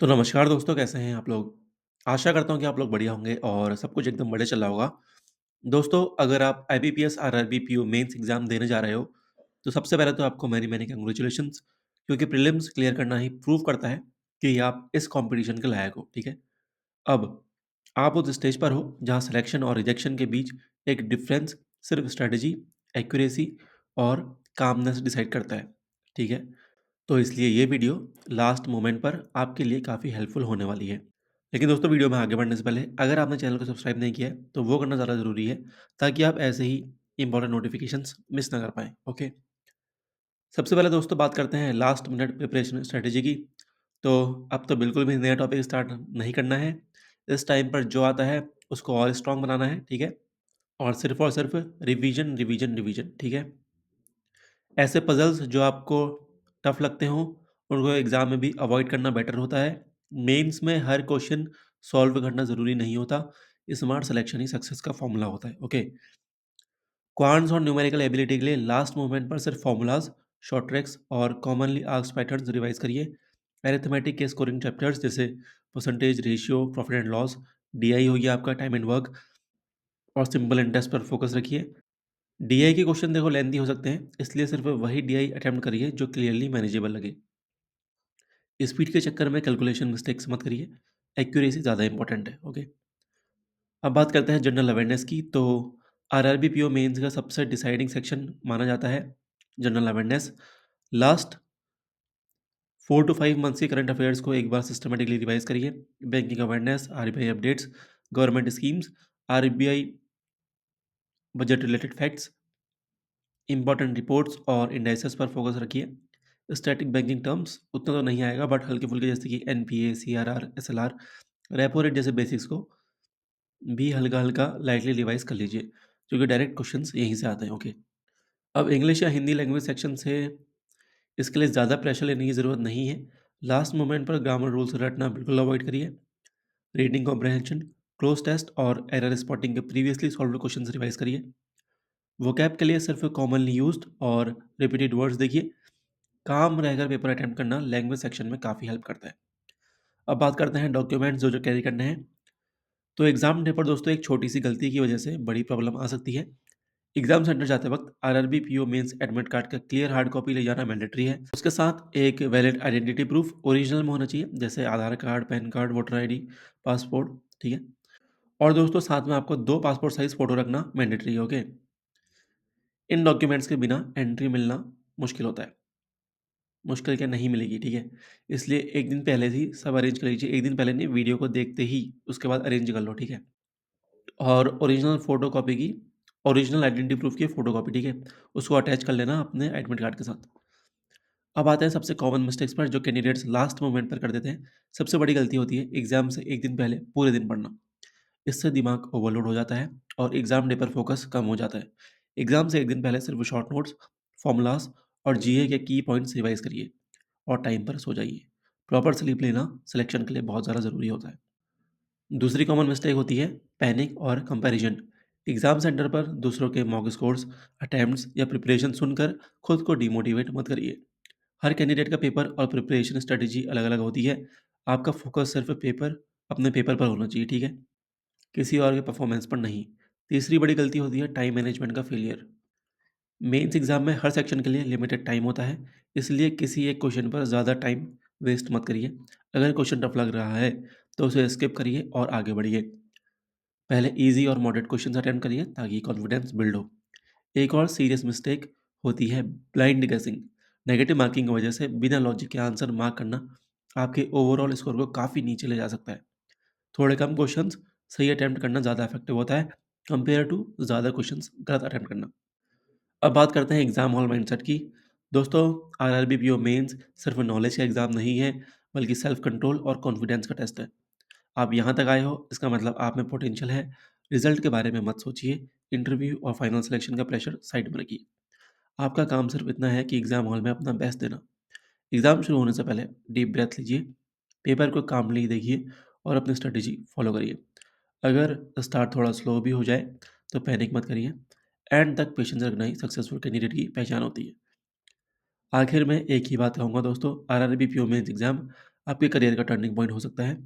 तो नमस्कार दोस्तों, कैसे हैं आप लोग? आशा करता हूँ कि आप लोग बढ़िया होंगे और सब कुछ एकदम बढ़िया चल रहा होगा। दोस्तों, अगर आप IBPS, RRB, PO mains exam देने जा रहे हो, तो सबसे पहले तो आपको मेनी-मेनी कांग्रेचुलेशंस क्योंकि प्रीलिम्स क्लियर करना ही प्रूव करता है कि आप इस कॉम्पिटिशन के लायक हो, ठीक है? अब आप उस स्टेज पर हो जहाँ सिलेक्शन और रिजेक्शन के बीच एक डिफरेंस सिर्फ़ स्ट्रैटेजी, एक्यूरेसी और कामनेस डिसाइड करता है, ठीक है? तो इसलिए ये वीडियो लास्ट मोमेंट पर आपके लिए काफ़ी हेल्पफुल होने वाली है। लेकिन दोस्तों, वीडियो में आगे बढ़ने से पहले अगर आपने चैनल को सब्सक्राइब नहीं किया है, तो वो करना ज़्यादा ज़रूरी है, ताकि आप ऐसे ही इंपॉर्टेंट नोटिफ़िकेशंस मिस ना कर पाएँ, ओके? सबसे पहले दोस्तों बात करते हैं लास्ट मिनट प्रिपरेशन स्ट्रैटेजी की। तो अब तो बिल्कुल भी नया टॉपिक स्टार्ट नहीं करना है। इस टाइम पर जो आता है, उसको और स्ट्रॉन्ग बनाना है, ठीक है? और सिर्फ़ रिवीजन, रिवीजन, रिवीजन, ठीक है? ऐसे पज़ल्स जो आपको टफ़ लगते हों, उनको एग्ज़ाम में भी अवॉइड करना बेटर होता है। मेंस में हर क्वेश्चन सॉल्व करना ज़रूरी नहीं होता। स्मार्ट सिलेक्शन ही सक्सेस का फ़ॉर्मूला होता है, ओके? क्वांट्स और न्यूमेरिकल एबिलिटी के लिए लास्ट मोमेंट पर सिर्फ फ़ॉर्मूलाज़, शॉर्ट ट्रिक्स और कॉमनली आस्क्ड पैटर्न्स रिवाइज़ करिए। अरिथमेटिक के स्कोरिंग चैप्टर्स जैसे percentage, ratio, profit and loss, DI हो गया आपका, टाइम एंड वर्क और सिंपल इंटरेस्ट पर फोकस रखिए। डीआई के क्वेश्चन देखो लेंथी हो सकते हैं, इसलिए सिर्फ वही डीआई अटेम्प्ट करिए जो क्लियरली मैनेजेबल लगे। स्पीड के चक्कर में कैलकुलेशन मिस्टेक्स मत करिए, एक्यूरेसी ज़्यादा इंपॉर्टेंट है, ओके? अब बात करते हैं जनरल अवेयरनेस की। तो आरआरबी पीओ मेंस का सबसे डिसाइडिंग सेक्शन माना जाता है general awareness. Last 4 to 5 months के करंट अफेयर्स को एक बार सिस्टमैटिकली रिवाइज करिए। Banking awareness, RBI updates, government schemes, RBI budget related facts, important reports और इंडाइसेस पर फोकस रखिए। स्टैटिक बैंकिंग टर्म्स उतना तो नहीं आएगा, बट हल्के-फुल्के जैसे कि NPA, CRR, SLR, repo rate जैसे बेसिक्स को भी हल्का-हल्का लाइटली रिवाइज़ कर लीजिए, क्योंकि डायरेक्ट क्वेश्चंस यहीं से आते हैं, ओके। अब इंग्लिश या हिंदी लैंग्वेज सेक्शन से इसके लिए ज़्यादा प्रेशर लेने की ज़रूरत नहीं है। लास्ट मोमेंट पर ग्रामर रूल्स रटना बिल्कुल अवॉइड करिए। रीडिंग कॉम्प्रिहेंशन, क्लोज टेस्ट और एरर स्पॉटिंग के प्रीवियसली सॉल्व्ड क्वेश्चंस रिवाइज़ करिए। वोकैब के लिए सिर्फ कॉमनली यूज्ड और रिपीटेड वर्ड्स देखिए। काम रहकर पेपर अटेम्प्ट करना लैंग्वेज सेक्शन में काफ़ी हेल्प करता है। अब बात करते हैं डॉक्यूमेंट्स जो कैरी करने हैं। तो एग्ज़ाम डे पर दोस्तों एक छोटी-सी गलती की वजह से बड़ी प्रॉब्लम आ सकती है। एग्ज़ाम सेंटर जाते वक़्त RRB PO mains admit card का क्लियर हार्ड कॉपी ले जाना मैंडेटरी है। उसके साथ एक वैलिड आइडेंटिटी प्रूफ ओरिजिनल में होना चाहिए, जैसे Aadhaar card, PAN card, voter ID, passport, ठीक है? और दोस्तों साथ में आपको 2 पासपोर्ट साइज़ फ़ोटो रखना मैंडेटरी है, ओके? इन डॉक्यूमेंट्स के बिना एंट्री मिलना मुश्किल होता है। मुश्किल क्या, नहीं मिलेगी, ठीक है? इसलिए 1 दिन पहले ही सब अरेंज कर लीजिए। 1 दिन पहले नहीं, वीडियो को देखते ही उसके बाद अरेंज कर लो, ठीक है? और ओरिजिनल फ़ोटोकॉपी की ओरिजिनल आइडेंटिटी प्रूफ़ की फ़ोटोकॉपी, ठीक है? उसको अटैच कर लेना अपने एडमिट कार्ड के साथ। अब आते हैं सबसे कॉमन मिस्टेक्स पर जो कैंडिडेट्स लास्ट मोमेंट पर कर देते हैं। सबसे बड़ी गलती होती है एग्ज़ाम से 1 दिन पहले पूरे दिन पढ़ना। इससे दिमाग ओवरलोड हो जाता है और एग्ज़ाम डे पर फ़ोकस कम हो जाता है। एग्ज़ाम से 1 दिन पहले सिर्फ शॉर्ट नोट्स, फ़ॉर्मूलाज़ और जीए के की पॉइंट्स रिवाइज़ करिए और टाइम पर सो जाइए। प्रॉपर स्लीप लेना सिलेक्शन के लिए बहुत ज़्यादा ज़रूरी होता है। दूसरी कॉमन मिस्टेक होती है पैनिक और कंपैरिजन। एग्ज़ाम सेंटर पर दूसरों के मॉक स्कोर्स, अटेम्प्ट्स या प्रिपरेशन सुनकर खुद को डिमोटिवेट मत करिए। हर कैंडिडेट का पेपर और प्रिपरेशन स्ट्रेटजी अलग-अलग होती है। आपका फोकस सिर्फ अपने पेपर पर होना चाहिए, ठीक है? किसी और के परफॉर्मेंस पर नहीं। तीसरी बड़ी गलती होती है टाइम मैनेजमेंट का फेलियर। मेंस एग्ज़ाम में हर सेक्शन के लिए लिमिटेड टाइम होता है, इसलिए किसी एक क्वेश्चन पर ज़्यादा टाइम वेस्ट मत करिए। अगर क्वेश्चन टफ लग रहा है, तो उसे स्किप करिए और आगे बढ़िए। पहले ईज़ी और मॉडरेट क्वेश्चंस अटेम्प्ट करिए ताकि कॉन्फिडेंस बिल्ड हो। एक और सीरियस मिस्टेक होती है ब्लाइंड गेसिंग। नेगेटिव मार्किंग की वजह से बिना लॉजिक के आंसर मार्क करना आपके ओवरऑल स्कोर को काफ़ी नीचे ले जा सकता है। थोड़े कम क्वेश्चंस सही अटेम्प्ट करना ज़्यादा इफेक्टिव होता है कंपेयर टू ज़्यादा क्वेश्चंस गलत अटेम्प्ट करना। अब बात करते हैं एग्ज़ाम हॉल माइंडसेट की। दोस्तों, आरआरबी पीओ मेंस सिर्फ नॉलेज का एग्ज़ाम नहीं है, बल्कि सेल्फ कंट्रोल और कॉन्फिडेंस का टेस्ट है। आप यहाँ तक आए हो, इसका मतलब आप में पोटेंशियल है। रिजल्ट के बारे में मत सोचिए, इंटरव्यू और फाइनल सिलेक्शन का प्रेशर साइड में रखिए। आपका काम सिर्फ इतना है कि एग्ज़ाम हॉल में अपना बेस्ट देना। एग्ज़ाम शुरू होने से पहले डीप ब्रेथ लीजिए, पेपर को कामली देखिए और अपनी स्ट्रेटेजी फॉलो करिए। अगर स्टार्ट थोड़ा स्लो भी हो जाए, तो पैनिक मत करिए। एंड तक पेशेंस रखना ही सक्सेसफुल कैंडिडेट की पहचान होती है। आखिर में एक ही बात कहूँगा दोस्तों, आरआरबी पीओ मेंस एग्ज़ाम आपके करियर का टर्निंग पॉइंट हो सकता है।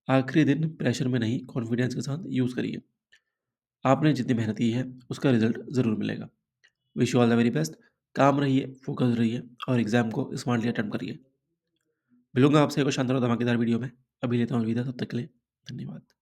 आखिरी दिन प्रेशर में नहीं, कॉन्फिडेंस के साथ यूज़ करिए। आपने जितनी मेहनत की है, उसका रिज़ल्ट ज़रूर मिलेगा। Wish you all the very best. काम रहिए, फ़ोकस्ड रहिए और एग्ज़ाम को स्मार्टली अटेम्प्ट करिए। मिलूँगा आपसे एक और शानदार और धमाकेदार वीडियो में। अभी लेता हूँ अलविदा, तब तक के लिए धन्यवाद।